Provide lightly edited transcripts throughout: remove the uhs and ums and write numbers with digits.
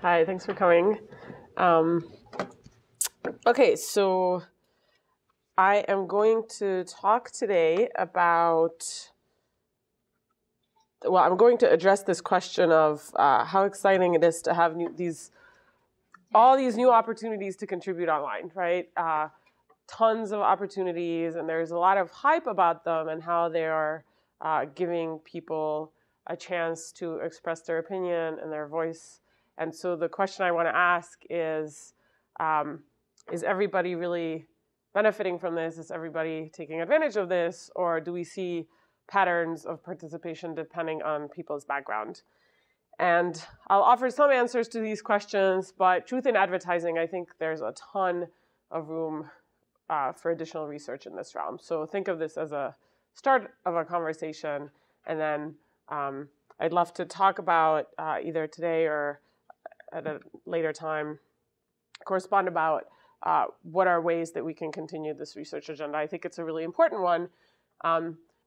Hi, thanks for coming. Okay, so I am going to talk today about, I'm going to address this question of how exciting it is to have all these new opportunities to contribute online, right? Tons of opportunities, and there's a lot of hype about them and how they are giving people a chance to express their opinion and their voice. And so the question I want to ask is everybody really benefiting from this? Is everybody taking advantage of this? Or do we see patterns of participation depending on people's background? And I'll offer some answers to these questions, but truth in advertising, I think there's a ton of room for additional research in this realm. So think of this as a start of a conversation, and then I'd love to talk about either today or at a later time, correspond about what are ways that we can continue this research agenda. I think it's a really important one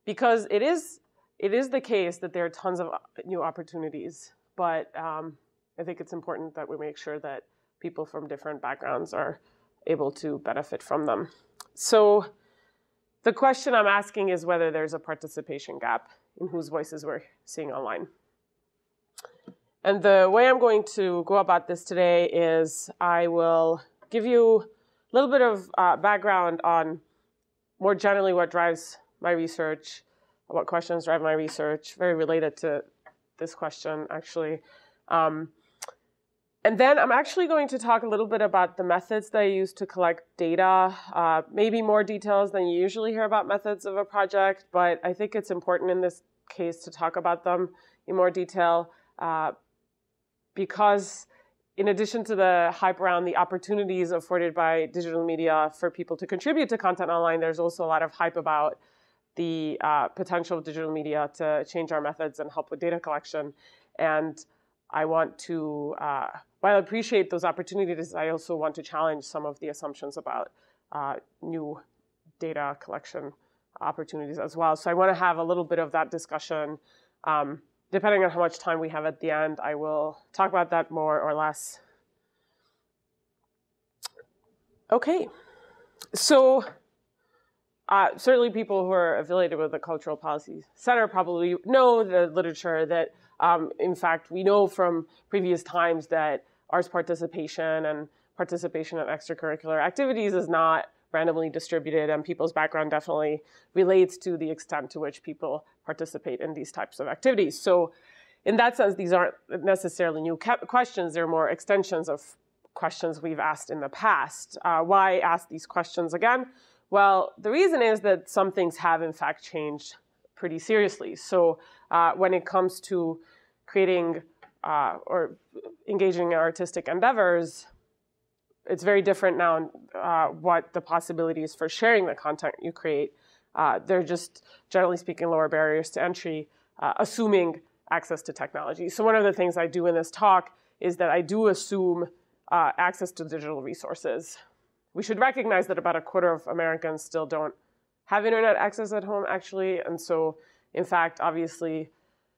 because it is the case that there are tons of new opportunities, but I think it's important that we make sure that people from different backgrounds are able to benefit from them. So the question I'm asking is whether there's a participation gap in whose voices we're seeing online. And the way I'm going to go about this today is I will give you a little bit of background on more generally what drives my research, what questions drive my research, very related to this question, actually. And then I'm actually going to talk a little bit about the methods that I use to collect data, maybe more details than you usually hear about methods of a project, but I think it's important in this case to talk about them in more detail because in addition to the hype around the opportunities afforded by digital media for people to contribute to content online, there's also a lot of hype about the potential of digital media to change our methods and help with data collection. And I want to, while I appreciate those opportunities, I also want to challenge some of the assumptions about new data collection opportunities as well. So I want to have a little bit of that discussion. Depending on how much time we have at the end, I will talk about that more or less. Okay, so certainly people who are affiliated with the Cultural Policy Center probably know the literature that, in fact, we know from previous times that arts participation and participation in extracurricular activities is not randomly distributed, and people's background definitely relates to the extent to which people participate in these types of activities. So in that sense, these aren't necessarily new questions. They're more extensions of questions we've asked in the past. Why ask these questions again? Well, the reason is that some things have, in fact, changed pretty seriously. So when it comes to creating or engaging in artistic endeavors, it's very different now what the possibilities for sharing the content you create. They're just, generally speaking, lower barriers to entry, assuming access to technology. So one of the things I do in this talk is that I do assume access to digital resources. We should recognize that about a quarter of Americans still don't have internet access at home, actually. And so, in fact, obviously,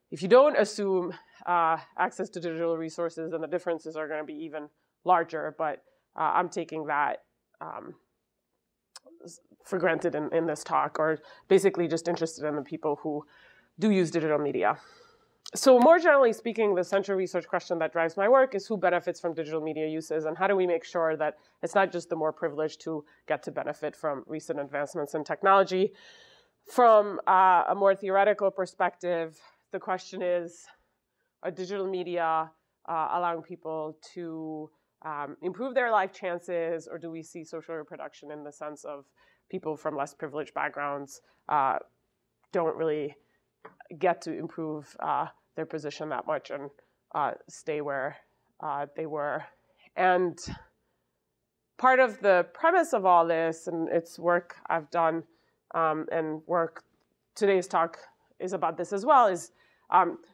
if you don't assume access to digital resources, then the differences are going to be even larger. But I'm taking that for granted in this talk, or basically just interested in the people who do use digital media. So more generally speaking, the central research question that drives my work is who benefits from digital media uses, and how do we make sure that it's not just the more privileged who get to benefit from recent advancements in technology. From a more theoretical perspective, the question is, are digital media allowing people to improve their life chances, or do we see social reproduction in the sense of people from less privileged backgrounds don't really get to improve their position that much and stay where they were? And part of the premise of all this, and it's work I've done and work today's talk is about this as well, is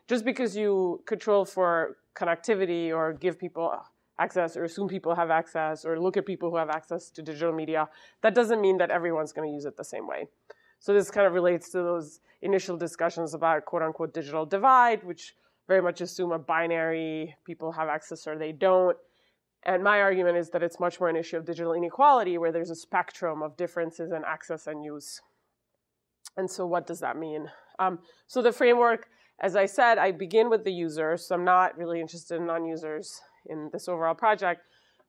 just because you control for connectivity or give people access or assume people have access or look at people who have access to digital media, that doesn't mean that everyone's going to use it the same way. So this kind of relates to those initial discussions about quote unquote digital divide, which very much assume a binary, people have access or they don't. And my argument is that it's much more an issue of digital inequality, where there's a spectrum of differences in access and use. And so what does that mean? So the framework, as I said, I begin with the user, so I'm not really interested in non-users in this overall project,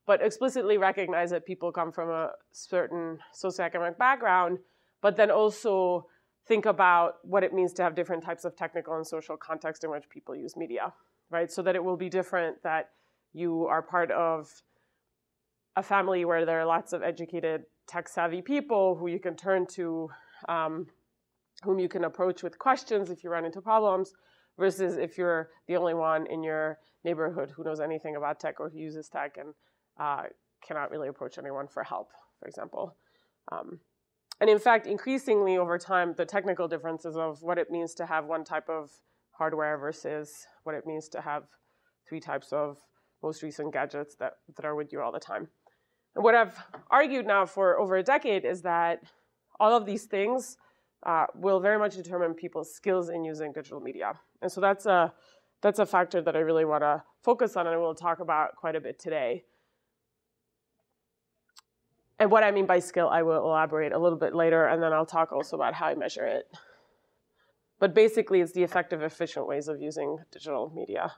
but explicitly recognize that people come from a certain socioeconomic background, but then also think about what it means to have different types of technical and social context in which people use media, right? So that it will be different that you are part of a family where there are lots of educated, tech-savvy people who you can turn to, whom you can approach with questions if you run into problems, versus if you're the only one in your neighborhood who knows anything about tech or who uses tech and cannot really approach anyone for help, for example. And in fact, increasingly over time, the technical differences of what it means to have one type of hardware versus what it means to have 3 types of most recent gadgets that are with you all the time. And what I've argued now for over a decade is that all of these things will very much determine people's skills in using digital media. And so that's a factor that I really want to focus on and we'll talk about quite a bit today. And what I mean by skill, I will elaborate a little bit later, and then I'll talk also about how I measure it. But basically, it's the effective, efficient ways of using digital media.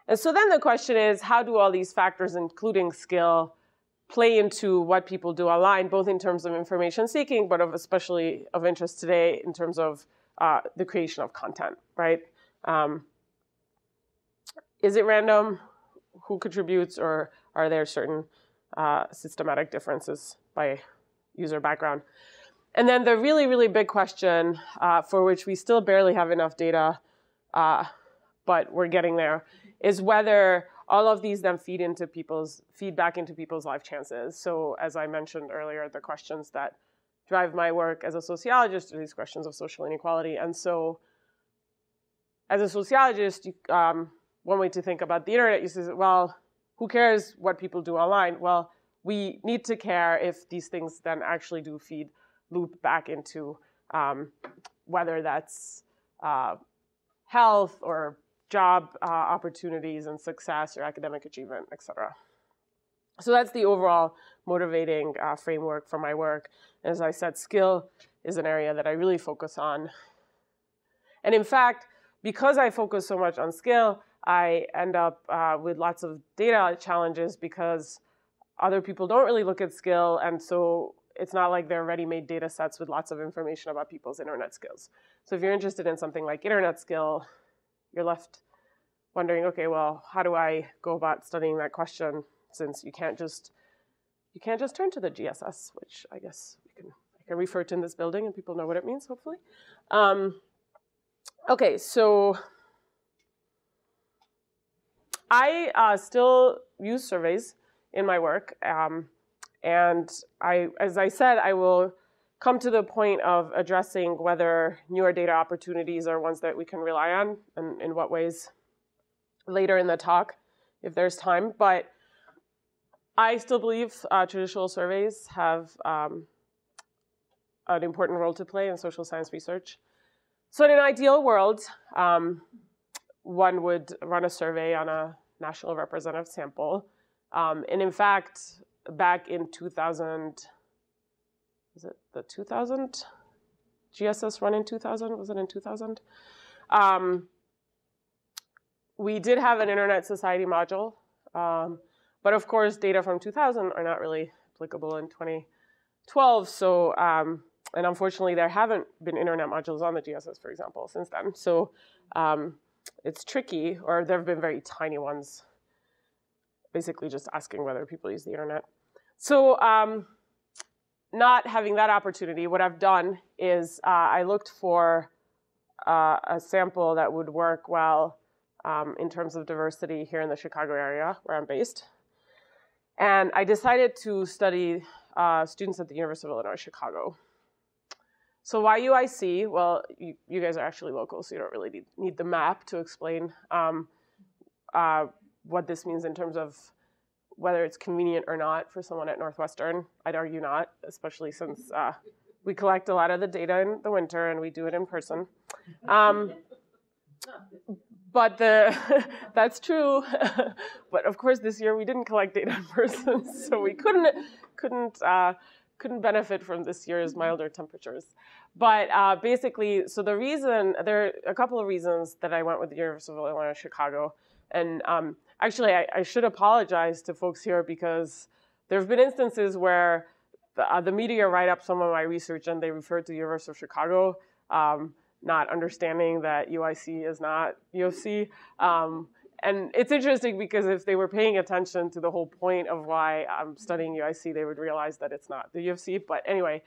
And so then the question is, how do all these factors, including skill, play into what people do online, both in terms of information seeking, but especially of interest today in terms of the creation of content, right? Is it random? Who contributes? Or are there certain systematic differences by user background? And then the really, really big question for which we still barely have enough data, but we're getting there, is whether all of these then feed back into people's life chances. So as I mentioned earlier, the questions that drive my work as a sociologist are these questions of social inequality. And so as a sociologist, one way to think about the internet is, well, who cares what people do online? Well, we need to care if these things then actually do loop back into whether that's health or job opportunities and success or academic achievement, et cetera. So that's the overall motivating framework for my work. As I said, skill is an area that I really focus on. And in fact, because I focus so much on skill, I end up with lots of data challenges because other people don't really look at skill, and so it's not like they're ready-made data sets with lots of information about people's internet skills. So if you're interested in something like internet skill, you're left wondering, okay, well, how do I go about studying that question, since you can't just turn to the GSS, which I guess I can refer to in this building and people know what it means, hopefully. Okay, so I still use surveys in my work, and as I said, I will come to the point of addressing whether newer data opportunities are ones that we can rely on, and in what ways later in the talk, if there's time. But I still believe traditional surveys have an important role to play in social science research. So in an ideal world, one would run a survey on a national representative sample. And in fact, back in 2000, was it the 2000? GSS run in 2000? Was it in 2000? We did have an Internet Society module. But of course, data from 2000 are not really applicable in 2012. So, and unfortunately, there haven't been internet modules on the GSS, for example, since then. So it's tricky, or there have been very tiny ones, basically just asking whether people use the internet. So not having that opportunity, what I've done is I looked for a sample that would work well in terms of diversity here in the Chicago area, where I'm based. And I decided to study students at the University of Illinois, Chicago. So why UIC? Well, you guys are actually local, so you don't really need the map to explain what this means in terms of whether it's convenient or not for someone at Northwestern. I'd argue not, especially since we collect a lot of the data in the winter and we do it in person. But that's true. But of course, this year we didn't collect data in person, so we couldn't benefit from this year's milder temperatures. But basically, so the reason, there are a couple of reasons that I went with the University of Illinois Chicago. And actually, I should apologize to folks here because there have been instances where the media write up some of my research and they refer to the University of Chicago, not understanding that UIC is not U of C. And it's interesting because if they were paying attention to the whole point of why I'm studying UIC, they would realize that it's not the U of C. But anyway,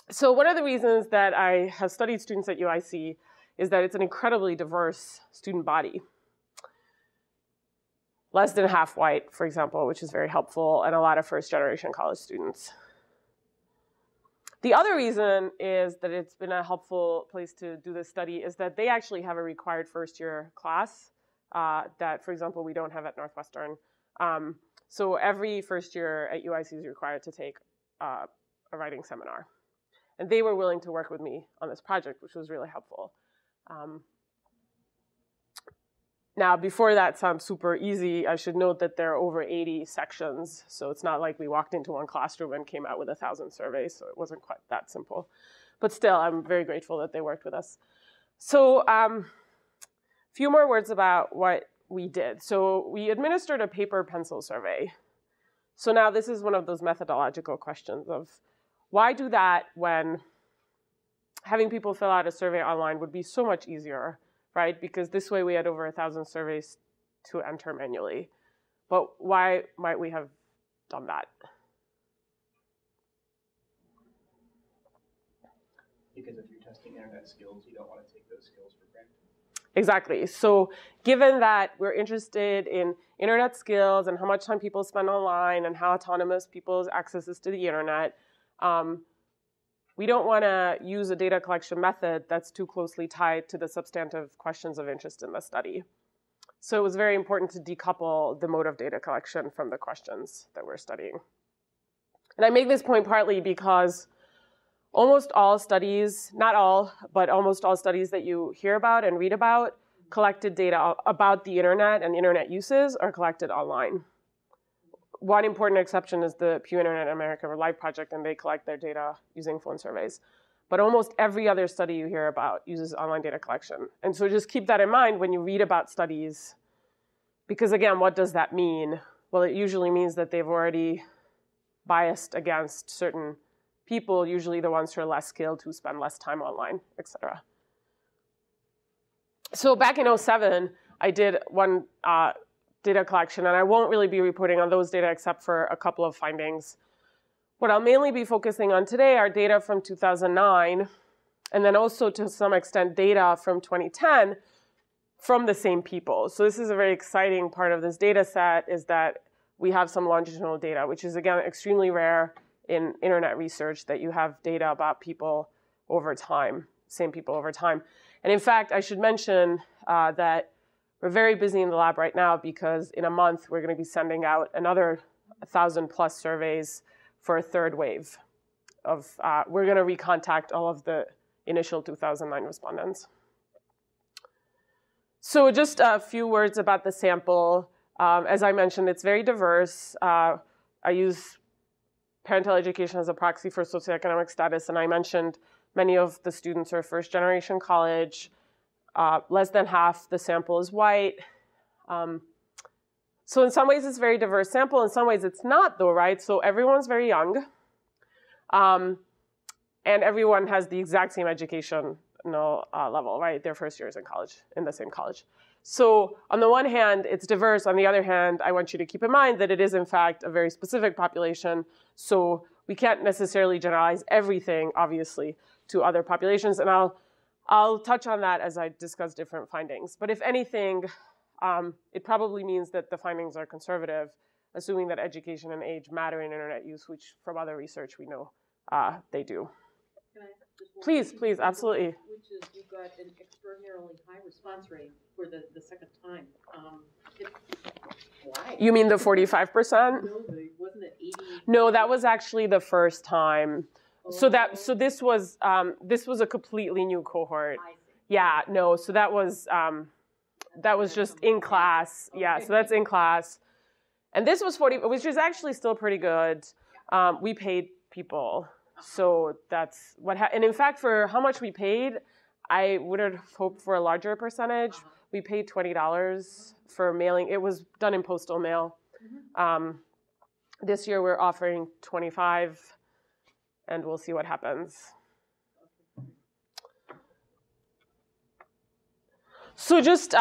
so one of the reasons that I have studied students at UIC is that it's an incredibly diverse student body. Less than half white, for example, which is very helpful, and a lot of first-generation college students. The other reason is that it's been a helpful place to do this study is that they actually have a required first-year class that, for example, we don't have at Northwestern. So every first year at UIC is required to take a writing seminar. And they were willing to work with me on this project, which was really helpful. Now, before that sounds super easy, I should note that there are over 80 sections. So it's not like we walked into one classroom and came out with 1,000 surveys. So it wasn't quite that simple. But still, I'm very grateful that they worked with us. So a few more words about what we did. So we administered a paper pencil survey. So now this is one of those methodological questions of why do that when having people fill out a survey online would be so much easier, right? Because this way we had over 1,000 surveys to enter manually. But why might we have done that? Because if you're testing internet skills, you don't want to take those skills for granted. Exactly. So given that we're interested in internet skills and how much time people spend online and how autonomous people's access is to the internet, we don't want to use a data collection method that's too closely tied to the substantive questions of interest in the study. So it was very important to decouple the mode of data collection from the questions that we're studying. And I make this point partly because almost all studies, not all, but almost all studies that you hear about and read about collected data about the internet and internet uses are collected online. One important exception is the Pew Internet America Live project, and they collect their data using phone surveys. But almost every other study you hear about uses online data collection. And so just keep that in mind when you read about studies, because again, what does that mean? Well, it usually means that they've already biased against certain people, usually the ones who are less skilled, who spend less time online, et cetera. So back in 2007, I did one data collection, and I won't really be reporting on those data except for a couple of findings. What I'll mainly be focusing on today are data from 2009, and then also to some extent data from 2010 from the same people. So this is a very exciting part of this data set, is that we have some longitudinal data, which is, again, extremely rare in internet research, that you have data about people over time, same people over time. And in fact, I should mention that we're very busy in the lab right now because in a month, we're going to be sending out another 1,000+ surveys for a third wave of, we're going to recontact all of the initial 2009 respondents. So just a few words about the sample. As I mentioned, it's very diverse. I use parental education as a proxy for socioeconomic status, and I mentioned many of the students are first-generation college. Less than half the sample is white. So in some ways, it's a very diverse sample. In some ways, it's not, though, right? So everyone's very young. And everyone has the exact same educational level, right? Their first years in college, in the same college. So on the one hand, it's diverse. On the other hand, I want you to keep in mind that it is, in fact, a very specific population. So we can't necessarily generalize everything, obviously, to other populations. And I'll touch on that as I discuss different findings. But if anything, it probably means that the findings are conservative, assuming that education and age matter in internet use, which from other research we know they do. Can I just Please, absolutely. Which is, you got an extraordinarily high response rate for the second time. Why? You mean the 45%? No, wasn't it 80? No, that was actually the first time. So this was a completely new cohort. I see. Yeah, no, so that was just in class. Yeah, so that's in class. And this was 40, which is actually still pretty good. We paid people. So that's what and in fact, for how much we paid, I would have hoped for a larger percentage. We paid $20 for mailing. It was done in postal mail. This year we're offering $25, and we'll see what happens. So just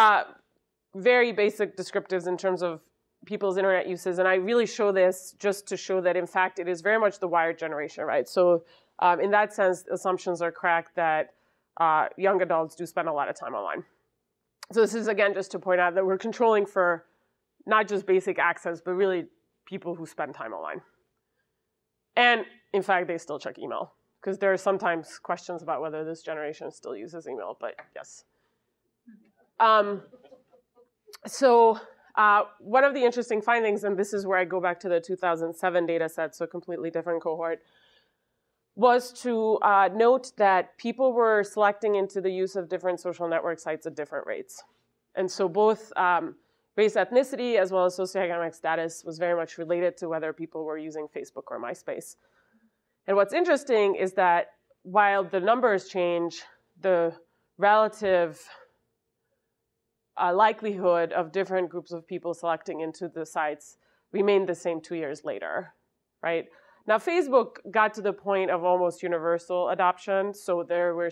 very basic descriptives in terms of people's internet uses, and I really show this just to show that, in fact, it is very much the wired generation, right? So in that sense, assumptions are correct that young adults do spend a lot of time online. So this is, again, just to point out that we're controlling for not just basic access, but really people who spend time online. And in fact, they still check email, because there are sometimes questions about whether this generation still uses email, but yes. So one of the interesting findings, and this is where I go back to the 2007 data set, so a completely different cohort, was to note that people were selecting into the use of different social network sites at different rates. And so both race, ethnicity, as well as socioeconomic status was very much related to whether people were using Facebook or MySpace. And what's interesting is that while the numbers change, the relative likelihood of different groups of people selecting into the sites remained the same 2 years later, right? Now, Facebook got to the point of almost universal adoption, so there we're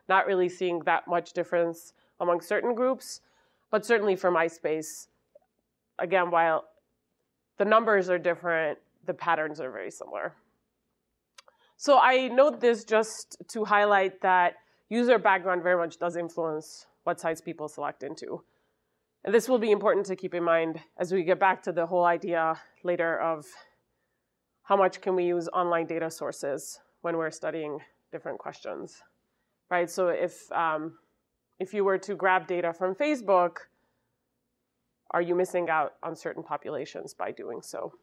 not really seeing that much difference among certain groups, but certainly for MySpace, again, while the numbers are different, the patterns are very similar. So I note this just to highlight that user background very much does influence what sites people select into. And this will be important to keep in mind as we get back to the whole idea later of how much can we use online data sources when we're studying different questions, right? So if you were to grab data from Facebook, are you missing out on certain populations by doing so?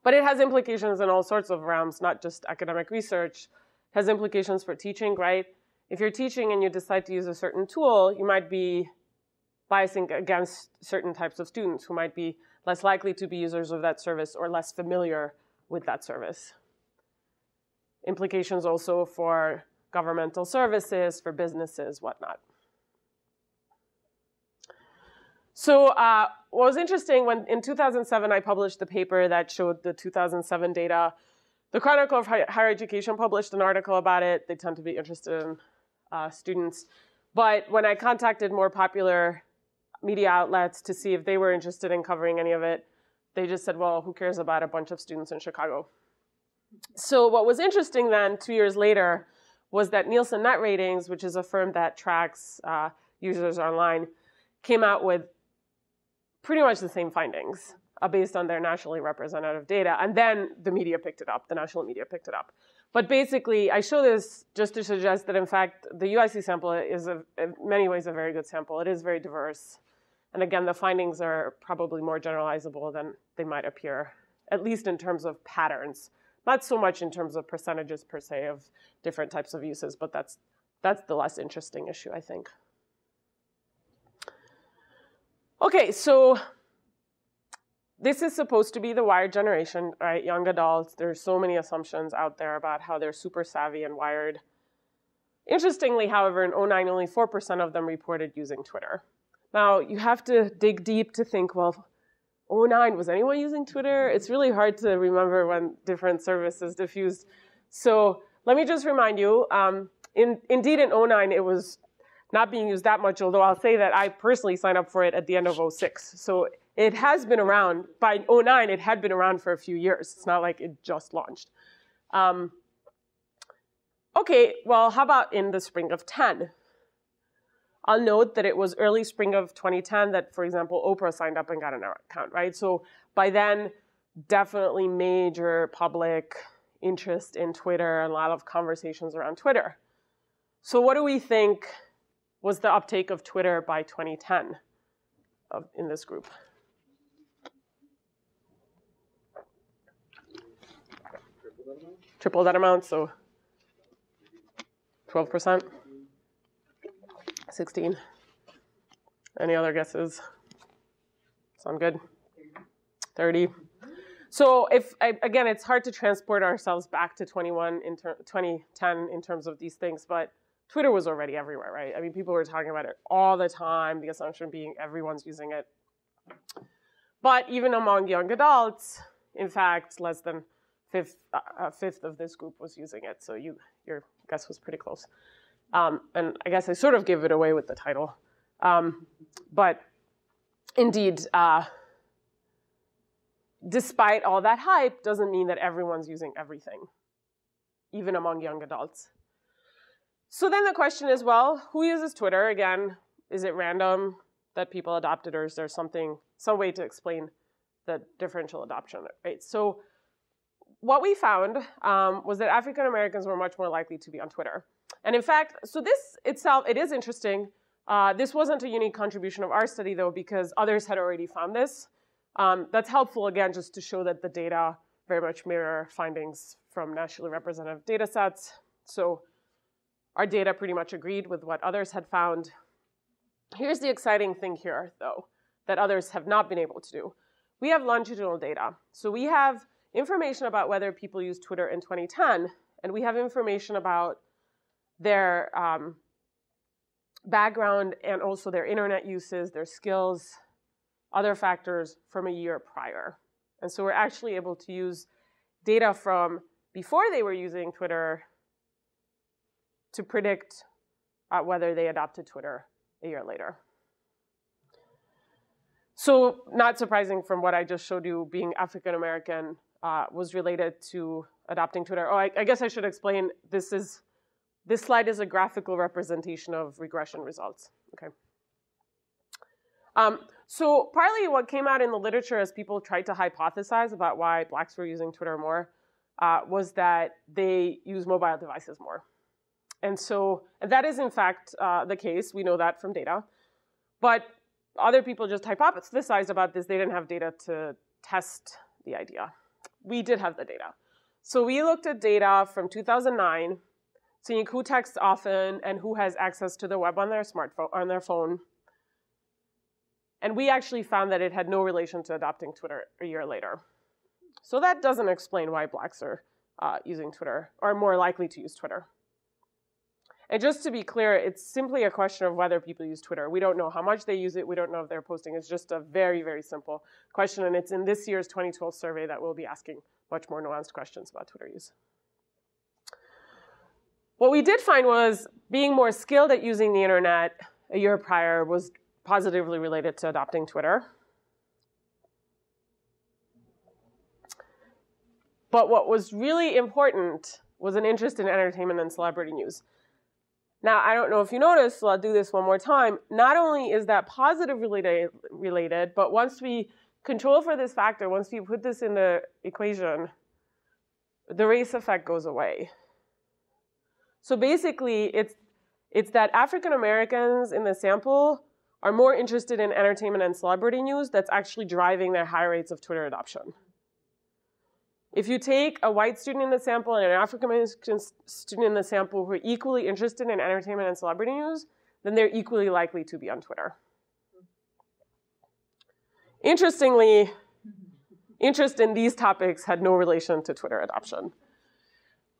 But it has implications in all sorts of realms, not just academic research. It has implications for teaching, right? If you're teaching and you decide to use a certain tool, you might be biasing against certain types of students who might be less likely to be users of that service or less familiar with that service. Implications also for governmental services, for businesses, whatnot. So what was interesting, when in 2007 I published the paper that showed the 2007 data, the Chronicle of Higher Education published an article about it. They tend to be interested in students. But when I contacted more popular media outlets to see if they were interested in covering any of it, they just said, well, who cares about a bunch of students in Chicago? So what was interesting then, 2 years later, was that Nielsen Net Ratings, which is a firm that tracks users online, came out with pretty much the same findings based on their nationally representative data. And then the media picked it up, the national media picked it up. But basically, I show this just to suggest that, in fact, the UIC sample is in many ways a very good sample. It is very diverse. And again, the findings are probably more generalizable than they might appear, at least in terms of patterns. Not so much in terms of percentages per se of different types of uses, but that's the less interesting issue, I think. Okay, so this is supposed to be the wired generation, right? Young adults. There's so many assumptions out there about how they're super savvy and wired. Interestingly, however, in 2009, only 4% of them reported using Twitter. Now, you have to dig deep to think, well, 2009, was anyone using Twitter? It's really hard to remember when different services diffused. So let me just remind you, indeed in 2009, it was not being used that much, although I'll say that I personally signed up for it at the end of 2006. So it has been around. By 2009, it had been around for a few years. It's not like it just launched. Okay, well, how about in the spring of 2010? I'll note that it was early spring of 2010 that, for example, Oprah signed up and got an account, right? So by then, definitely major public interest in Twitter and a lot of conversations around Twitter. So what do we think was the uptake of Twitter by 2010 in this group? Triple that amount, so 12%. 16. Any other guesses? Sound good? 30. So again, it's hard to transport ourselves back to 2010 in terms of these things, but Twitter was already everywhere, right? I mean, people were talking about it all the time, the assumption being everyone's using it. But even among young adults, in fact, less than a fifth of this group was using it. So your guess was pretty close. And I guess I sort of gave it away with the title. But indeed, despite all that hype, doesn't mean that everyone's using everything, even among young adults. So then the question is, well, who uses Twitter? Again, is it random that people adopt it, or is there some way to explain the differential adoption, right? So what we found was that African Americans were much more likely to be on Twitter. And in fact, so this itself, it is interesting. This wasn't a unique contribution of our study, though, because others had already found this. That's helpful, again, just to show that the data very much mirror findings from nationally representative data sets. So our data pretty much agreed with what others had found. Here's the exciting thing here, though, that others have not been able to do. We have longitudinal data. So we have information about whether people used Twitter in 2010, and we have information about their background and also their internet uses, their skills, other factors from a year prior. And so we're actually able to use data from before they were using Twitter to predict whether they adopted Twitter a year later. So not surprising from what I just showed you, being African American was related to adopting Twitter. Oh, I guess I should explain, this slide is a graphical representation of regression results, okay? So partly what came out in the literature as people tried to hypothesize about why Blacks were using Twitter more was that they use mobile devices more. And that is in fact the case. We know that from data. But other people just hypothesized about this. They didn't have data to test the idea. We did have the data. So we looked at data from 2009, seeing who texts often and who has access to the web on their smartphone, on their phone. And we actually found that it had no relation to adopting Twitter a year later. So that doesn't explain why Blacks are using Twitter, or more likely to use Twitter. And just to be clear, it's simply a question of whether people use Twitter. We don't know how much they use it. We don't know if they're posting. It's just a very, very simple question. And it's in this year's 2012 survey that we'll be asking much more nuanced questions about Twitter use. What we did find was being more skilled at using the internet a year prior was positively related to adopting Twitter. But what was really important was an interest in entertainment and celebrity news. Now, I don't know if you noticed, so I'll do this one more time. Not only is that positively related, but once we control for this factor, once we put this in the equation, the race effect goes away. So basically, it's that African Americans in the sample are more interested in entertainment and celebrity news that's actually driving their high rates of Twitter adoption. If you take a white student in the sample and an African American student in the sample who are equally interested in entertainment and celebrity news, then they're equally likely to be on Twitter. Interestingly, interest in these topics had no relation to Twitter adoption.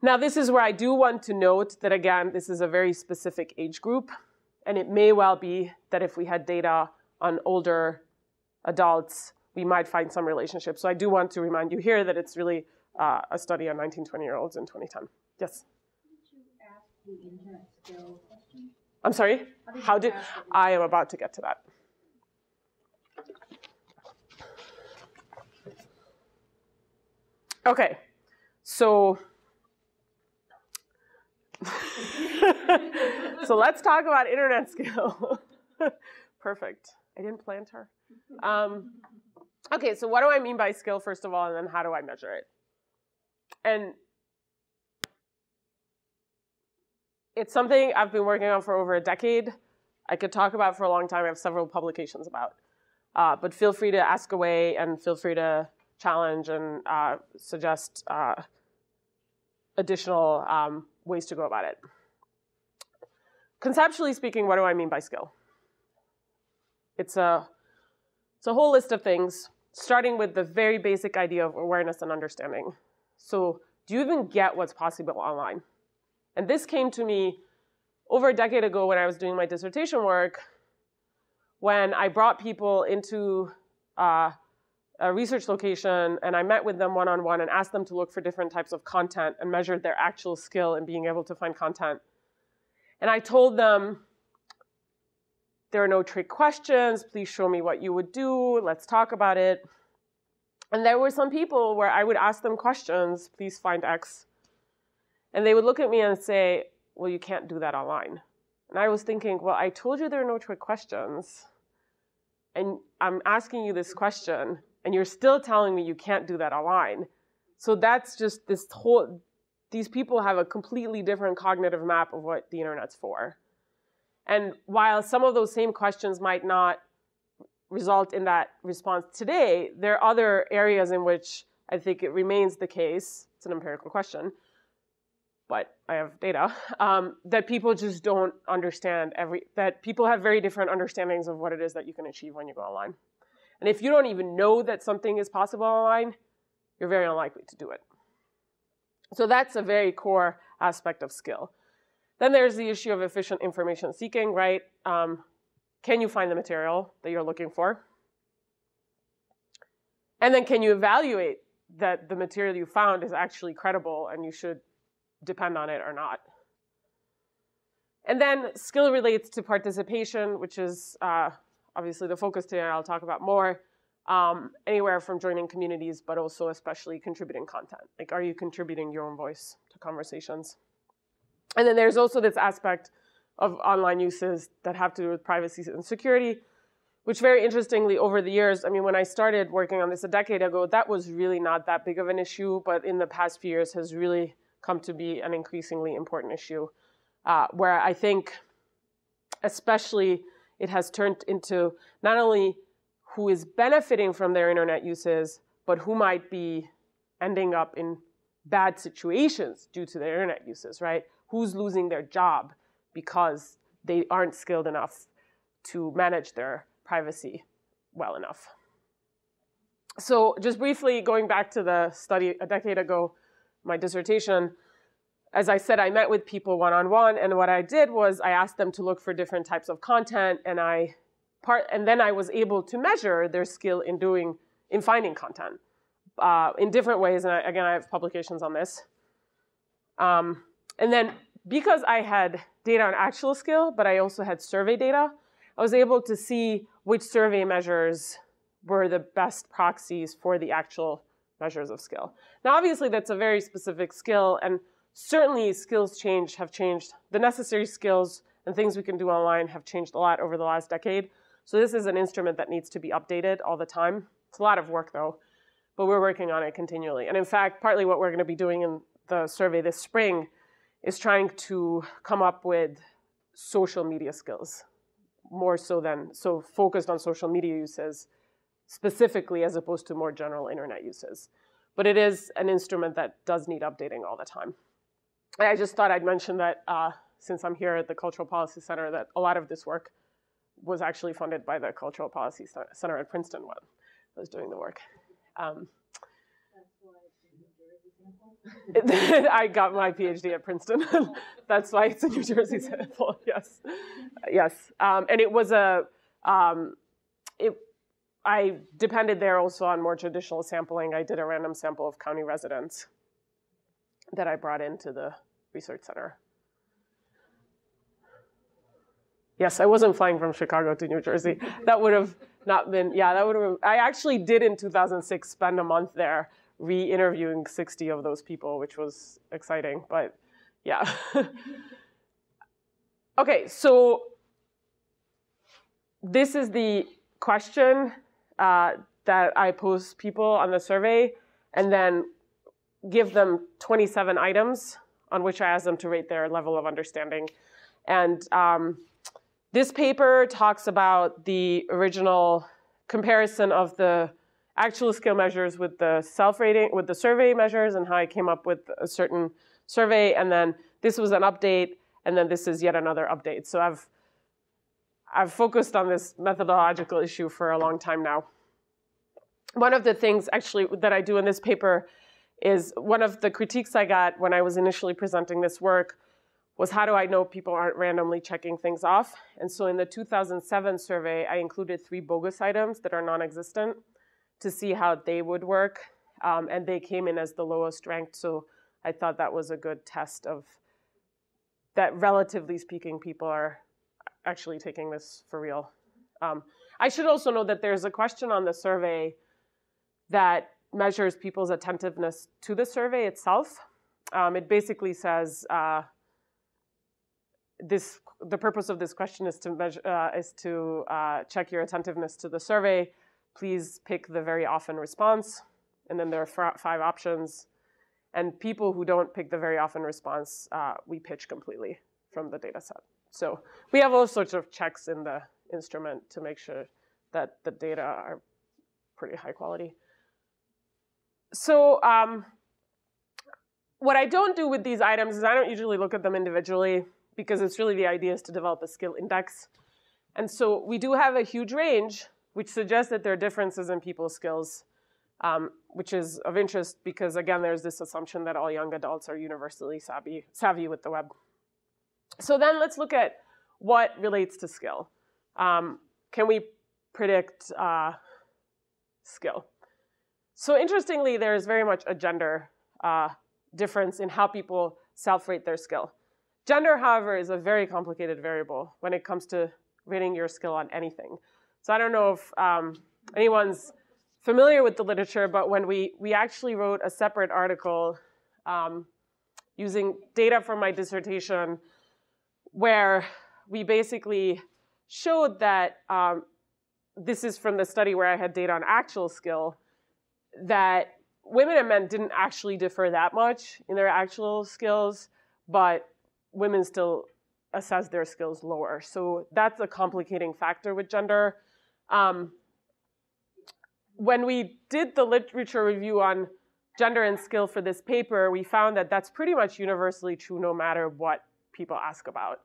Now, this is where I do want to note that, again, this is a very specific age group, and it may well be that if we had data on older adults, we might find some relationship. So I do want to remind you here that it's really a study on 19, 20-year-olds in 2010. Yes? Did you ask the internet skill question? I'm sorry? I am about to get to that. Okay, so so let's talk about internet skill. Perfect. I didn't plant her. Okay, so what do I mean by skill, first of all, and then how do I measure it? And it's something I've been working on for over a decade. I could talk about for a long time. I have several publications about. But feel free to ask away and feel free to challenge and suggest additional ways to go about it. conceptually speaking, what do I mean by skill? It's a whole list of things, starting with the very basic idea of awareness and understanding. So do you even get what's possible online? And this came to me over a decade ago when I was doing my dissertation work, when I brought people into a research location and I met with them one-on-one and asked them to look for different types of content and measured their actual skill in being able to find content. And I told them, there are no trick questions. Please show me what you would do. Let's talk about it. And there were some people where I would ask them questions, please find X. And they would look at me and say, well, you can't do that online. And I was thinking, well, I told you there are no trick questions. And I'm asking you this question, and you're still telling me you can't do that online. So that's just this whole, these people have a completely different cognitive map of what the internet's for. And while some of those same questions might not result in that response today, there are other areas in which I think it remains the case, it's an empirical question, but I have data, that people just don't understand that people have very different understandings of what it is that you can achieve when you go online. And if you don't even know that something is possible online, you're very unlikely to do it. So that's a very core aspect of skill. Then there's the issue of efficient information seeking, right? Can you find the material that you're looking for? And then can you evaluate that the material you found is actually credible and you should depend on it or not? And then skill relates to participation, which is obviously the focus today, and I'll talk about more. Anywhere from joining communities, but also especially contributing content. Like, are you contributing your own voice to conversations? And then there's also this aspect of online uses that have to do with privacy and security, which very interestingly over the years, I mean, when I started working on this a decade ago, that was really not that big of an issue, but in the past few years has really come to be an increasingly important issue, where I think especially it has turned into not only who is benefiting from their internet uses, but who might be ending up in bad situations due to their internet uses, right? Who's losing their job because they aren't skilled enough to manage their privacy well enough. So just briefly going back to the study a decade ago, my dissertation, as I said, I met with people one-on-one, and what I did was I asked them to look for different types of content, and then I was able to measure their skill in finding content in different ways. And again, I have publications on this. And then because I had data on actual skill, but I also had survey data, I was able to see which survey measures were the best proxies for the actual measures of skill. Now, obviously, that's a very specific skill, and certainly skills have changed. The necessary skills and things we can do online have changed a lot over the last decade. So this is an instrument that needs to be updated all the time. It's a lot of work, though, but we're working on it continually. And in fact, partly what we're going to be doing in the survey this spring is trying to come up with social media skills, more so focused on social media uses specifically as opposed to more general internet uses. But it is an instrument that does need updating all the time. And I just thought I'd mention that since I'm here at the Cultural Policy Center, that a lot of this work was actually funded by the Cultural Policy Center at Princeton when I was doing the work. I got my PhD at Princeton. That's why it's a New Jersey sample. Yes, yes. And it was I depended there also on more traditional sampling. I did a random sample of county residents that I brought into the research center. Yes, I wasn't flying from Chicago to New Jersey. That would have not been, yeah, that would have, I actually did in 2006 spend a month there re-interviewing 60 of those people, which was exciting, but yeah. Okay, so this is the question that I pose people on the survey, and then give them 27 items on which I ask them to rate their level of understanding. And this paper talks about the original comparison of the actual skill measures with the self-rating, with the survey measures, and how I came up with a certain survey. And then this was an update. And then this is yet another update. So I've focused on this methodological issue for a long time now. One of the things actually that I do in this paper is one of the critiques I got when I was initially presenting this work was, how do I know people aren't randomly checking things off? And so in the 2007 survey, I included 3 bogus items that are non-existent to see how they would work. And they came in as the lowest ranked. So I thought that was a good test of that, relatively speaking, people are actually taking this for real. I should also note that there's a question on the survey that measures people's attentiveness to the survey itself. It basically says the purpose of this question is to measure check your attentiveness to the survey. Please pick the very often response, and then there are 5 options. And people who don't pick the very often response, we pitch completely from the data set. So we have all sorts of checks in the instrument to make sure that the data are pretty high quality. So what I don't do with these items is I don't usually look at them individually, because it's really the idea is to develop a skill index. And so we do have a huge range, which suggests that there are differences in people's skills, which is of interest because, again, there's this assumption that all young adults are universally savvy with the web. So then let's look at what relates to skill. Can we predict skill? So interestingly, there's very much a gender difference in how people self-rate their skill. Gender, however, is a very complicated variable when it comes to rating your skill on anything. So I don't know if anyone's familiar with the literature, but when we actually wrote a separate article using data from my dissertation, where we basically showed that this is from the study where I had data on actual skill, that women and men didn't actually differ that much in their actual skills, but women still assess their skills lower. So that's a complicating factor with gender. When we did the literature review on gender and skill for this paper, we found that that's pretty much universally true no matter what people ask about.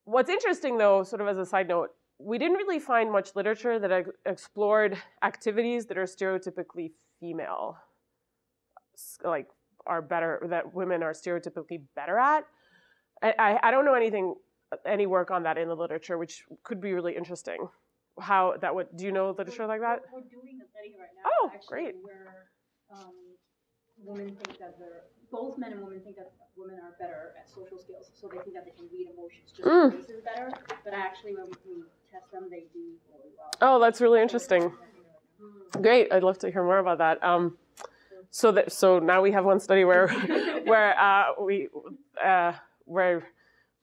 What's interesting, though, sort of as a side note, we didn't really find much literature that explored activities that are stereotypically female, like that women are stereotypically better at. I don't know any work on that in the literature, which could be really interesting. How that would, do you know literature like that? We're doing a study right now. Oh, actually, great. Where women think that both men and women think that women are better at social skills, so they think that they can read emotions just in cases better. But actually, when we test them, they do really well. Oh, that's really interesting. Great, I'd love to hear more about that. So now we have one study where we're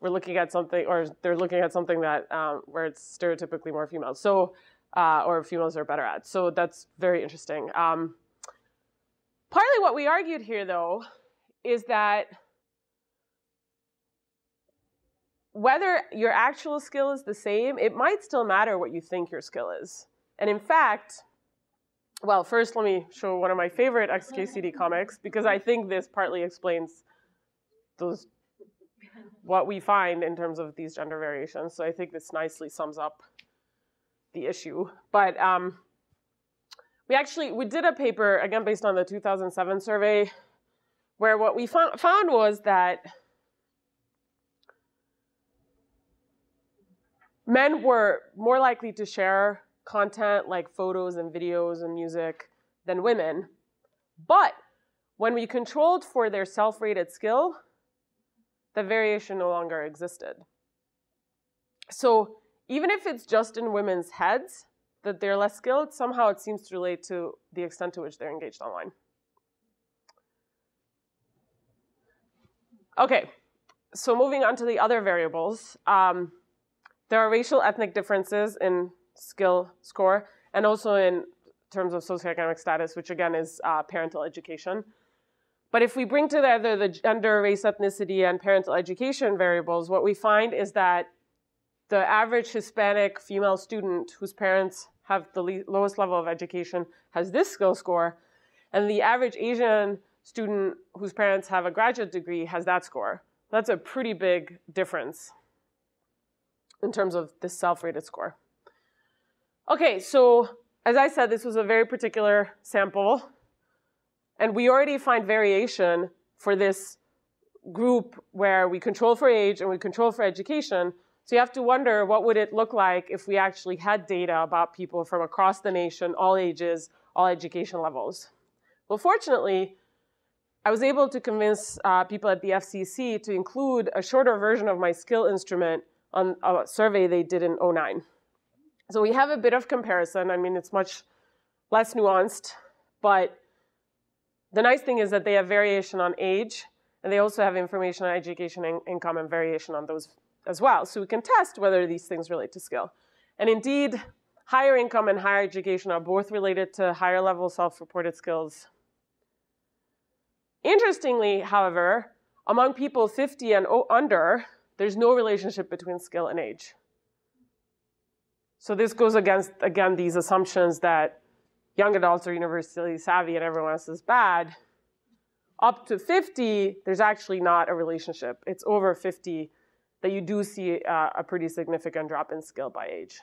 looking at something, or they're looking at something that where it's stereotypically more female, so or females are better at. So that's very interesting. Partly what we argued here, though, is that whether your actual skill is the same, it might still matter what you think your skill is. And in fact, well, first let me show one of my favorite XKCD comics, because I think this partly explains what we find in terms of these gender variations. So I think this nicely sums up the issue. But we did a paper, again, based on the 2007 survey, where what we found was that men were more likely to share content like photos and videos and music than women. But when we controlled for their self-rated skill, the variation no longer existed. So even if it's just in women's heads that they're less skilled, somehow it seems to relate to the extent to which they're engaged online. Okay, so moving on to the other variables. There are racial ethnic differences in skill score, and also in terms of socioeconomic status, which again is parental education. But if we bring together the gender, race, ethnicity, and parental education variables, what we find is that the average Hispanic female student whose parents have the lowest level of education has this skill score, and the average Asian student whose parents have a graduate degree has that score. That's a pretty big difference in terms of the self-rated score. Okay, so as I said, this was a very particular sample. And we already find variation for this group where we control for age and we control for education. So you have to wonder, what would it look like if we actually had data about people from across the nation, all ages, all education levels? Well, fortunately, I was able to convince people at the FCC to include a shorter version of my skill instrument on a survey they did in 2009. So we have a bit of comparison. I mean, it's much less nuanced, but the nice thing is that they have variation on age, and they also have information on education and income and variation on those as well. So we can test whether these things relate to skill. And indeed, higher income and higher education are both related to higher level self-reported skills. Interestingly, however, among people 50 and under, there's no relationship between skill and age. So this goes against, again, these assumptions that young adults are universally savvy and everyone else is bad. Up to 50, there's actually not a relationship. It's over 50 that you do see a pretty significant drop in skill by age.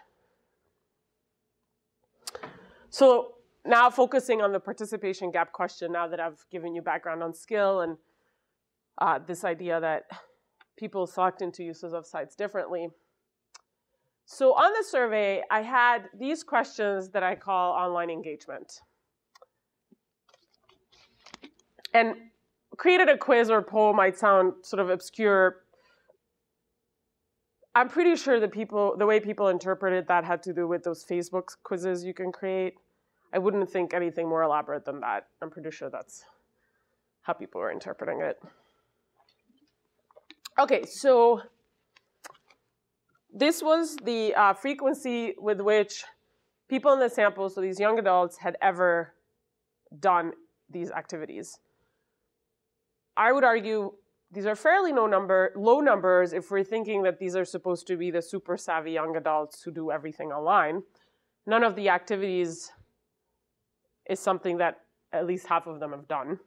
So now focusing on the participation gap question, now that I've given you background on skill and this idea that people select into uses of sites differently. So on the survey, I had these questions that I call online engagement. And created a quiz or poll might sound sort of obscure. I'm pretty sure the way people interpreted that had to do with those Facebook quizzes you can create. I wouldn't think anything more elaborate than that. I'm pretty sure that's how people were interpreting it. Okay, so this was the frequency with which people in the sample, so these young adults, had ever done these activities. I would argue these are fairly low numbers if we're thinking that these are supposed to be the super savvy young adults who do everything online. None of the activities is something that at least half of them have done.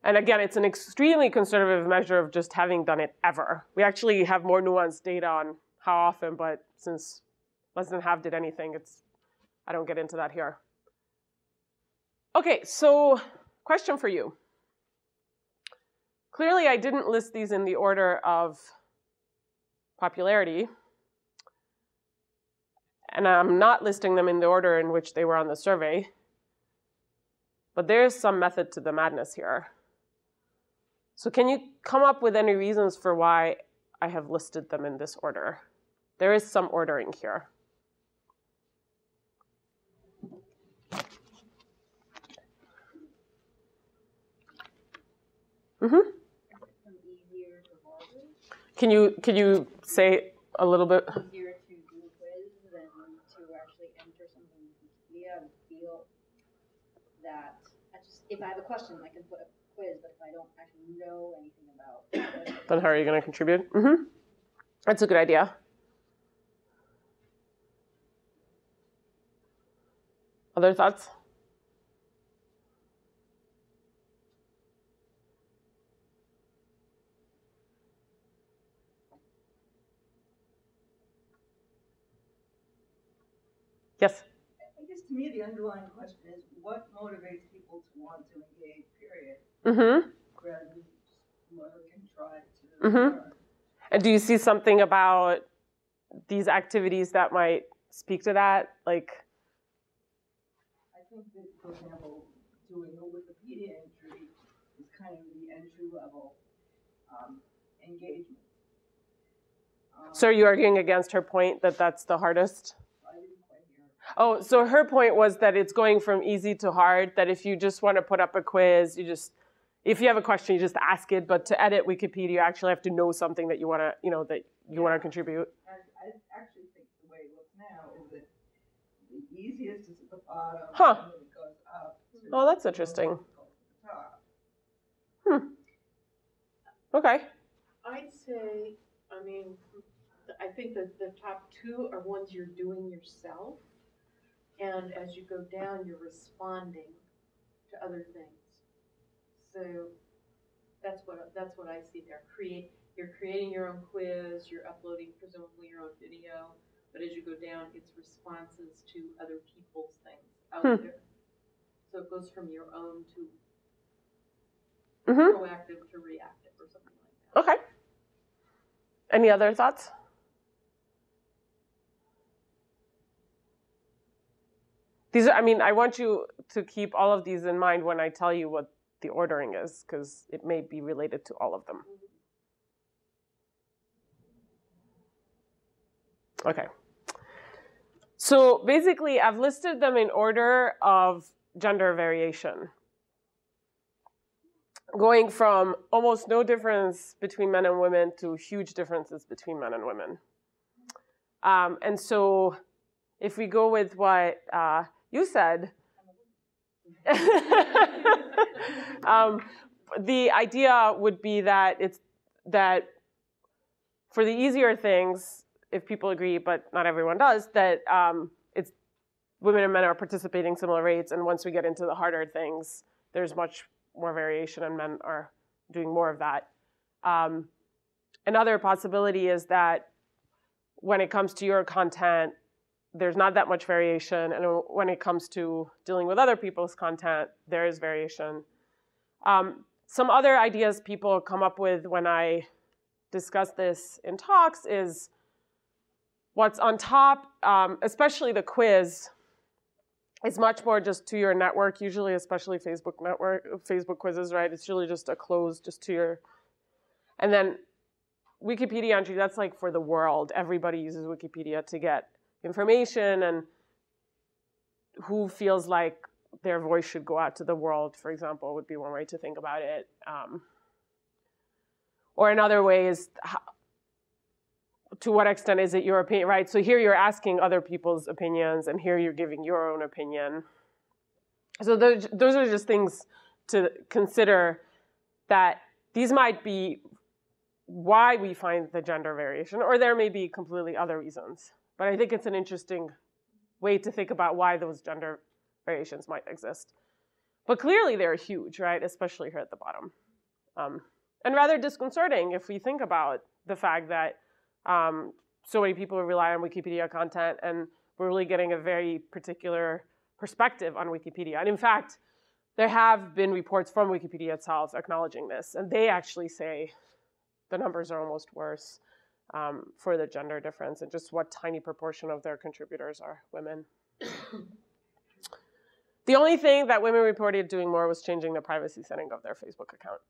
And again, it's an extremely conservative measure of just having done it ever. We actually have more nuanced data on how often, but since less than half did anything, I don't get into that here. Okay, so question for you. Clearly, I didn't list these in the order of popularity. And I'm not listing them in the order in which they were on the survey. But there's some method to the madness here. So can you come up with any reasons for why I have listed them in this order? There is some ordering here. Mm-hmm. Can you say a little bit? Easier to do a quiz than to actually enter something in Wikipedia and feel that if I have a question, I can put a quiz, but if I don't actually know anything about it, then how are you going to contribute? Mm-hmm. That's a good idea. Other thoughts? Yes? I guess to me the underlying question is what motivates people to want to engage, period. Mm-hmm. Rather than just lurk and try to Mm-hmm. learn. And do you see something about these activities that might speak to that? Like, I think that, for example, doing a Wikipedia entry is kind of the entry level engagement. so are you arguing against her point that that's the hardest? I didn't quite hear it. Oh, so her point was that it's going from easy to hard, that if you just want to put up a quiz, if you have a question, you just ask it, but to edit Wikipedia, you actually have to know something that you want to, want to contribute. And I actually think the way it looks now is that the easiest is at the bottom, Huh. and then it goes up to Oh, that's interesting. the top. Okay. I'd say, I think that the top two are ones you're doing yourself. And as you go down, you're responding to other things. So That's what I see there. You're creating your own quiz, you're uploading presumably your own video, but as you go down, it's responses to other people's things out there. So it goes from your own to proactive to reactive or something like that. Okay. Any other thoughts? These are, I mean, I want you to keep all of these in mind when I tell you what the ordering is, because it may be related to all of them. Okay. So basically, I've listed them in order of gender variation, going from almost no difference between men and women to huge differences between men and women. And so if we go with what you said, the idea would be that that for the easier things, if people agree, but not everyone does, that it's women and men are participating similar rates, and once we get into the harder things, there's much more variation, and men are doing more of that. Another possibility is that when it comes to your content, there's not that much variation, and when it comes to dealing with other people's content, there is variation. Some other ideas people come up with when I discuss this in talks is what's on top, especially the quiz, is much more just to your network, usually, especially Facebook quizzes, right? It's usually just a close just to your, and then Wikipedia entry, that's like for the world. Everybody uses Wikipedia to get information, and who feels like their voice should go out to the world, for example, would be one way to think about it. Or another way is to what extent is it your opinion, right? So here you're asking other people's opinions, and here you're giving your own opinion. So those are just things to consider, that these might be why we find the gender variation, or there may be completely other reasons. But I think it's an interesting way to think about why those gender variations might exist. But clearly they're huge, right? Especially here at the bottom. And rather disconcerting if we think about the fact that so many people rely on Wikipedia content, and we're really getting a very particular perspective on Wikipedia. And in fact, there have been reports from Wikipedia itself acknowledging this, and they actually say the numbers are almost worse for the gender difference, and just what tiny proportion of their contributors are women. The only thing that women reported doing more was changing the privacy setting of their Facebook account,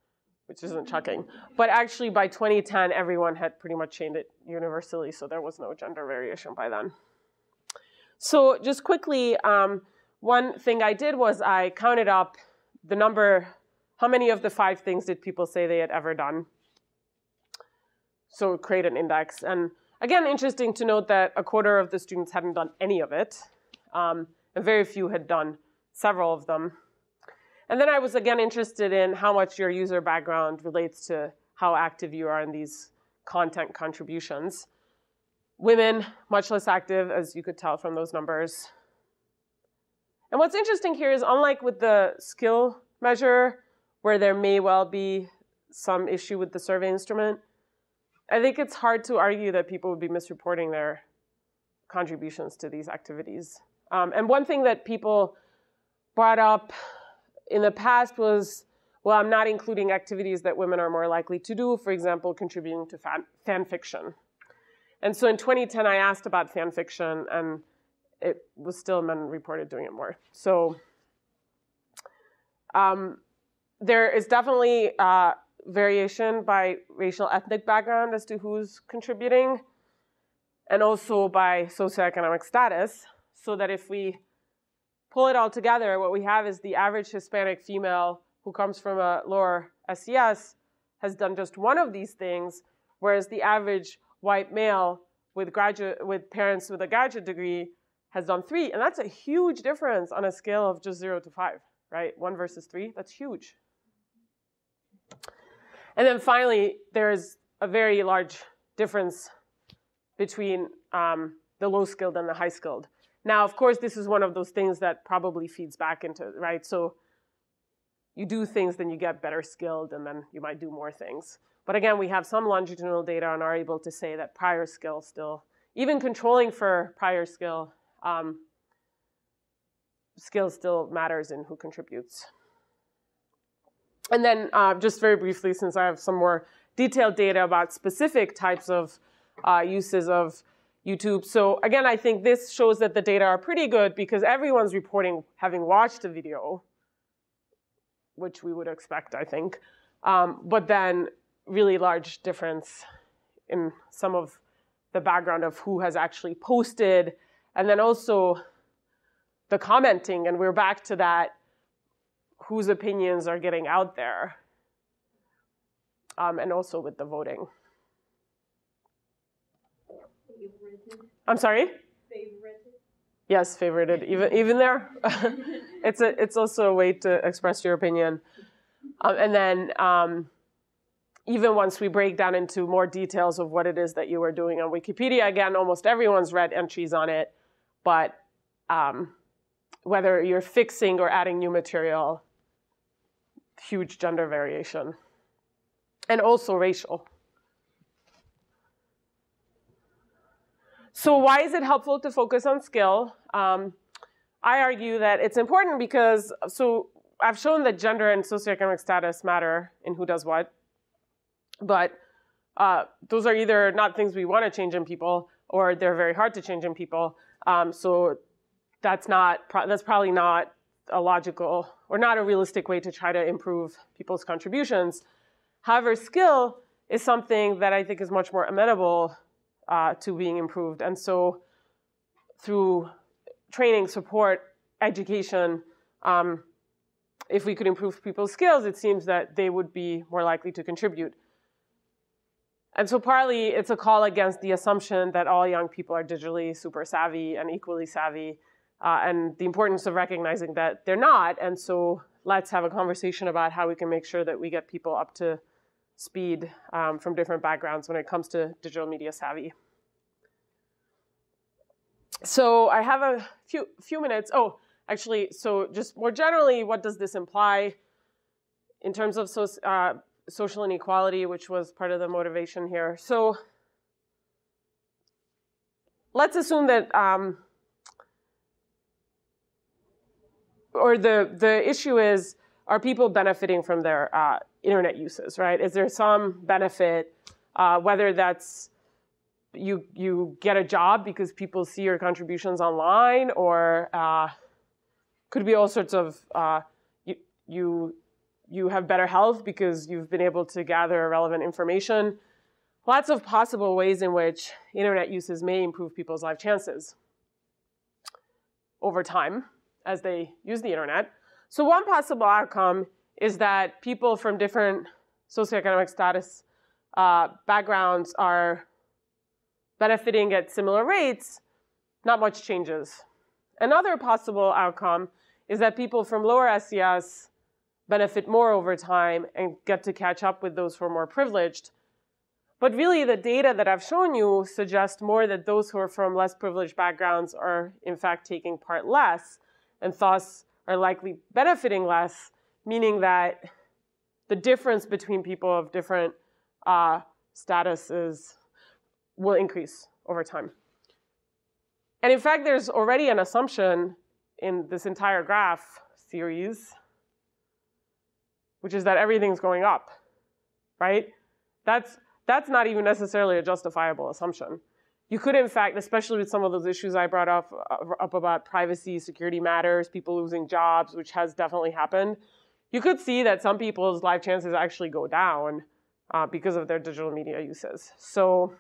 which isn't shocking. But actually, by 2010, everyone had pretty much changed it universally, so there was no gender variation by then. So just quickly, one thing I did was I counted up the number, how many of the 5 things did people say they had ever done? So create an index. And again, interesting to note that a quarter of the students hadn't done any of it, and very few had done several of them. And then I was again interested in how much your user background relates to how active you are in these content contributions. Women, much less active, as you could tell from those numbers. And what's interesting here is, unlike with the skill measure, where there may well be some issue with the survey instrument, I think it's hard to argue that people would be misreporting their contributions to these activities. And one thing that people brought up in the past was, well, I'm not including activities that women are more likely to do, for example, contributing to fan fiction. And so in 2010, I asked about fan fiction, and it was still men reported doing it more. So there is definitely variation by racial ethnic background as to who's contributing, and also by socioeconomic status, so that if we pull it all together, what we have is the average Hispanic female who comes from a lower SES has done just one of these things, whereas the average white male with parents with a graduate degree has done 3. And that's a huge difference on a scale of just 0 to 5, right? 1 versus 3, that's huge. And then finally, there's a very large difference between the low-skilled and the high-skilled. Now, of course, this is one of those things that probably feeds back into, right? So you do things, then you get better skilled, and then you might do more things. But again, we have some longitudinal data and are able to say that prior skill still, even controlling for prior skill, skill still matters in who contributes. And then just very briefly, since I have some more detailed data about specific types of uses of YouTube. So again, I think this shows that the data are pretty good because everyone's reporting having watched a video, which we would expect, I think. But then really large difference in some of the background of who has actually posted, and then also the commenting, and we're back to that, whose opinions are getting out there, and also with the voting. Favorited. I'm sorry? Favorited. Yes, favorited, even there. It's also a way to express your opinion. And then even once we break down into more details of what it is that you are doing on Wikipedia, again, almost everyone's read entries on it, but whether you're fixing or adding new material, huge gender variation. And also racial. So why is it helpful to focus on skill? I argue that it's important because, so I've shown that gender and socioeconomic status matter in who does what, but those are either not things we want to change in people, or they're very hard to change in people. So that's probably not a logical or not a realistic way to try to improve people's contributions. However, skill is something that I think is much more amenable to being improved. And so through training, support, education, if we could improve people's skills, it seems that they would be more likely to contribute. And so partly it's a call against the assumption that all young people are digitally super savvy and equally savvy, and the importance of recognizing that they're not. And so let's have a conversation about how we can make sure that we get people up to speed from different backgrounds when it comes to digital media savvy. So I have a few minutes. Oh, actually, so just more generally, what does this imply in terms of social inequality, which was part of the motivation here? So let's assume that, or the issue is, are people benefiting from their internet uses, right? Is there some benefit, whether that's you get a job because people see your contributions online, or could be all sorts of, you have better health because you've been able to gather relevant information. Lots of possible ways in which internet uses may improve people's life chances over time as they use the internet. So one possible outcome is that people from different socioeconomic status backgrounds are benefiting at similar rates, not much changes. Another possible outcome is that people from lower SES benefit more over time and get to catch up with those who are more privileged. But really, the data that I've shown you suggest more that those who are from less privileged backgrounds are, in fact, taking part less, and thus are likely benefiting less, meaning that the difference between people of different statuses will increase over time. And in fact, there's already an assumption in this entire graph series, which is that everything's going up, right? That's not even necessarily a justifiable assumption. You could, in fact, especially with some of those issues I brought up about privacy, security matters, people losing jobs, which has definitely happened, you could see that some people's life chances actually go down because of their digital media uses. So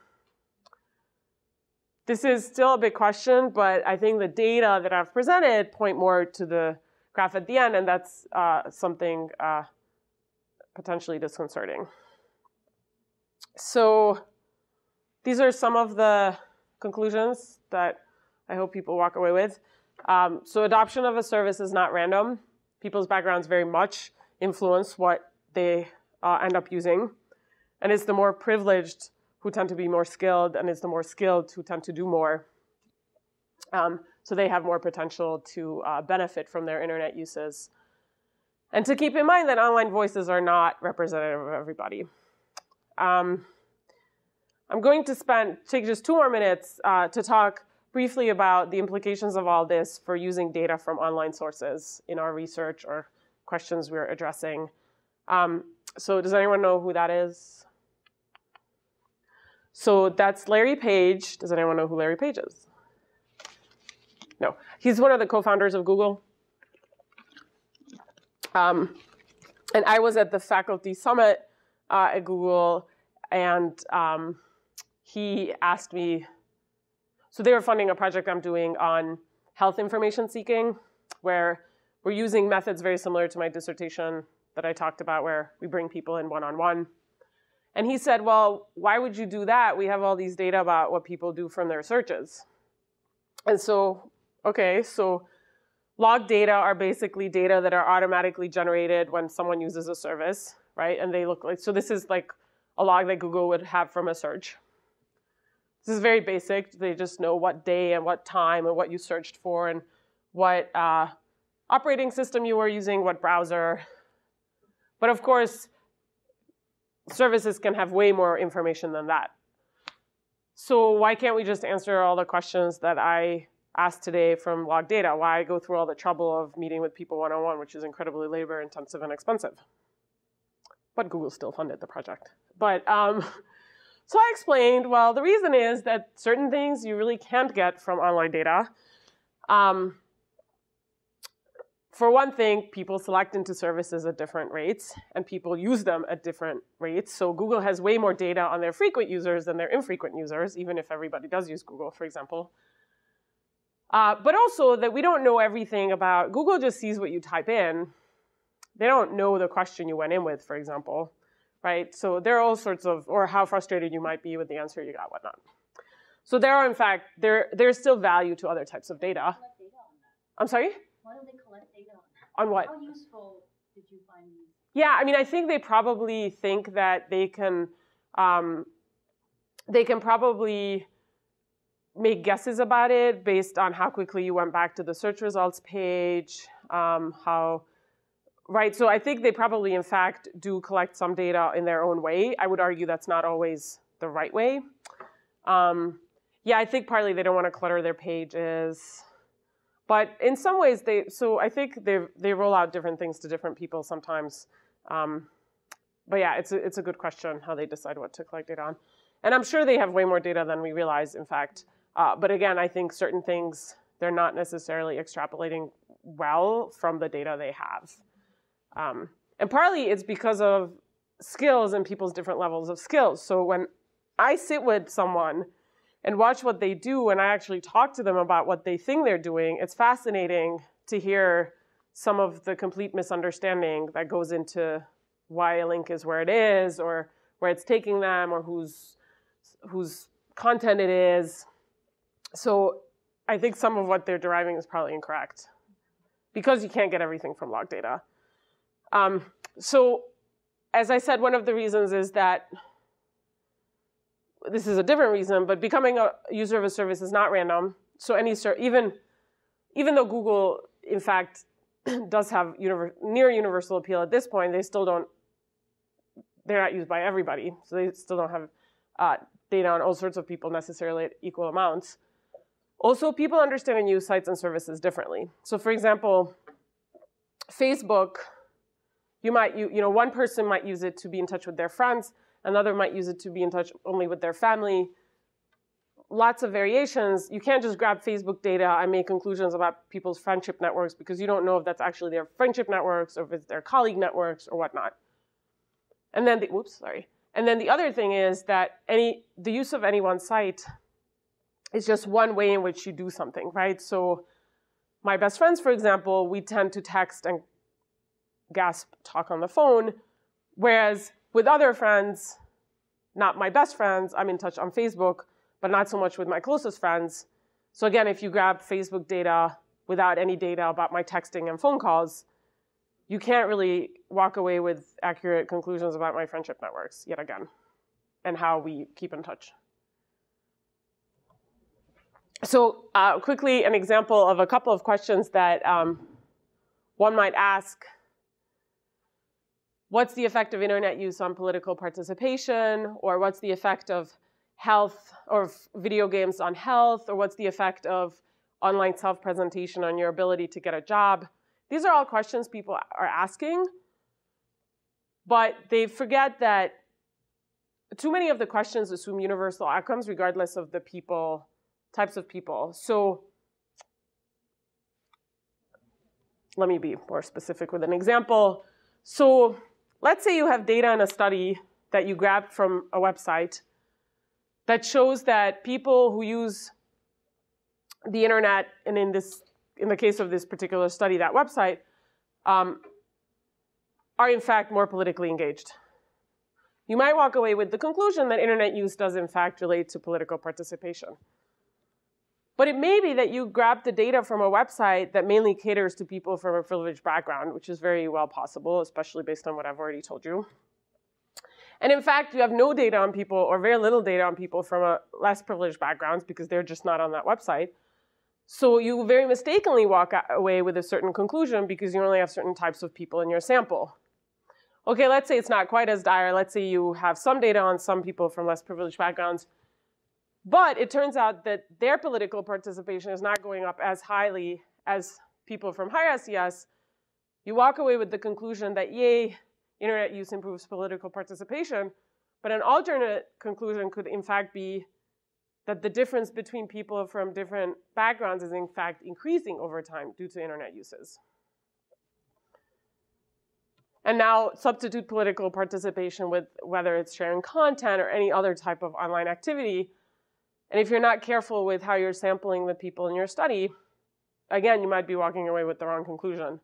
this is still a big question, but I think the data that I've presented point more to the graph at the end, and that's something potentially disconcerting. So these are some of the conclusions that I hope people walk away with. So adoption of a service is not random. People's backgrounds very much influence what they end up using. And it's the more privileged who tend to be more skilled, and it's the more skilled who tend to do more. So they have more potential to benefit from their internet uses. And to keep in mind that online voices are not representative of everybody. I'm going to take just 2 more minutes to talk briefly about the implications of all this for using data from online sources in our research or questions we're addressing. So does anyone know who that is? So that's Larry Page. Does anyone know who Larry Page is? No. He's one of the co-founders of Google. And I was at the faculty summit at Google, and he asked me, so they were funding a project I'm doing on health information seeking, where we're using methods very similar to my dissertation that I talked about, where we bring people in one-on-one. And he said, well, why would you do that? We have all these data about what people do from their searches. And so, okay, so log data are basically data that are automatically generated when someone uses a service, right? And they look like, so this is like a log that Google would have from a search. This is very basic. They just know what day and what time and what you searched for and what operating system you were using, what browser. But of course, services can have way more information than that. So why can't we just answer all the questions that I asked today from log data? Why go through all the trouble of meeting with people one-on-one, which is incredibly labor intensive and expensive? But Google still funded the project. But so I explained, well, the reason is that certain things you really can't get from online data. For one thing, people select into services at different rates, and people use them at different rates. So Google has way more data on their frequent users than their infrequent users, even if everybody does use Google, for example. But also that we don't know everything about, Google just sees what you type in. They don't know the question you went in with, for example, right? So there are all sorts of, or how frustrated you might be with the answer you got, whatnot. So there are, in fact, there's still value to other types of data. I'm sorry? Why don't they collect data on that? On what? How useful did you find these? Yeah, I mean, I think they probably think that they can probably make guesses about it based on how quickly you went back to the search results page, right? So I think they probably, in fact, do collect some data in their own way. I would argue that's not always the right way. Yeah, I think partly they don't want to clutter their pages. But in some ways, so I think they roll out different things to different people sometimes. But yeah, it's a good question how they decide what to collect data on. And I'm sure they have way more data than we realize, in fact. But again, I think certain things, they're not necessarily extrapolating well from the data they have. And partly it's because of skills and people's different levels of skills. So when I sit with someone and watch what they do, and I actually talk to them about what they think they're doing, it's fascinating to hear some of the complete misunderstanding that goes into why a link is where it is, or where it's taking them, or whose content it is. So I think some of what they're deriving is probably incorrect, because you can't get everything from log data. So as I said, one of the reasons is that this is a different reason, but becoming a user of a service is not random. So even though Google, in fact, does have near universal appeal at this point, they're not used by everybody. So they still don't have data on all sorts of people necessarily at equal amounts. Also, people understand and use sites and services differently. So for example, Facebook, one person might use it to be in touch with their friends, another might use it to be in touch only with their family. Lots of variations. You can't just grab Facebook data and make conclusions about people's friendship networks, because you don't know if that's actually their friendship networks or if it's their colleague networks or whatnot. And then the other thing is that the use of any one site is just one way in which you do something, right? So my best friends, for example, we tend to text and talk on the phone, whereas with other friends, not my best friends, I'm in touch on Facebook, but not so much with my closest friends. So again, if you grab Facebook data without any data about my texting and phone calls, you can't really walk away with accurate conclusions about my friendship networks, yet again, and how we keep in touch. So quickly, an example of a couple of questions that one might ask what's the effect of internet use on political participation, or what's the effect of health or video games on health, or what's the effect of online self-presentation on your ability to get a job. These are all questions people are asking, but they forget that too many of the questions assume universal outcomes regardless of the people, types of people. So let me be more specific with an example. So let's say you have data in a study that you grabbed from a website that shows that people who use the internet, and in the case of this particular study, that website, are in fact more politically engaged. You might walk away with the conclusion that internet use does in fact relate to political participation. But it may be that you grabbed the data from a website that mainly caters to people from a privileged background, which is very well possible, especially based on what I've already told you. And in fact, you have no data on people, or very little data on people from a less privileged backgrounds because they're just not on that website. So you very mistakenly walk away with a certain conclusion because you only have certain types of people in your sample. Okay, let's say it's not quite as dire. Let's say you have some data on some people from less privileged backgrounds, but it turns out that their political participation is not going up as highly as people from higher SES. You walk away with the conclusion that, yay, internet use improves political participation, but an alternate conclusion could in fact be that the difference between people from different backgrounds is in fact increasing over time due to internet uses. And now substitute political participation with whether it's sharing content or any other type of online activity. And if you're not careful with how you're sampling the people in your study, again, you might be walking away with the wrong conclusion.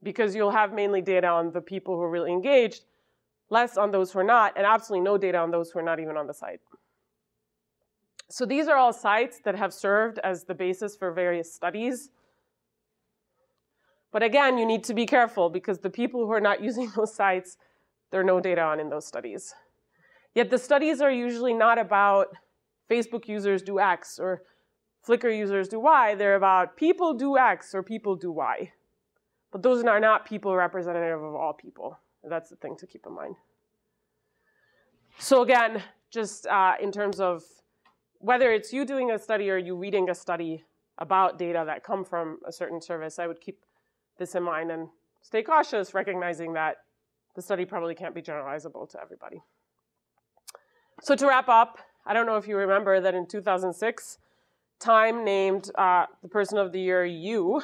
Because you'll have mainly data on the people who are really engaged, less on those who are not, and absolutely no data on those who are not even on the site. So these are all sites that have served as the basis for various studies. But again, you need to be careful because the people who are not using those sites, there are no data on in those studies. Yet the studies are usually not about Facebook users do X or Flickr users do Y. They're about people do X or people do Y. But those are not people representative of all people. That's the thing to keep in mind. So again, just in terms of whether it's you doing a study or you reading a study about data that come from a certain service, I would keep this in mind and stay cautious, recognizing that the study probably can't be generalizable to everybody. So to wrap up, I don't know if you remember that in 2006, Time named the Person of the Year you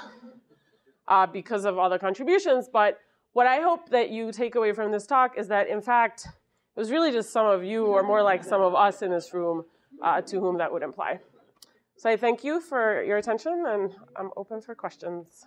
because of all the contributions. But what I hope that you take away from this talk is that, in fact, it was really just some of you, or more like some of us in this room, to whom that would imply. So I thank you for your attention, and I'm open for questions.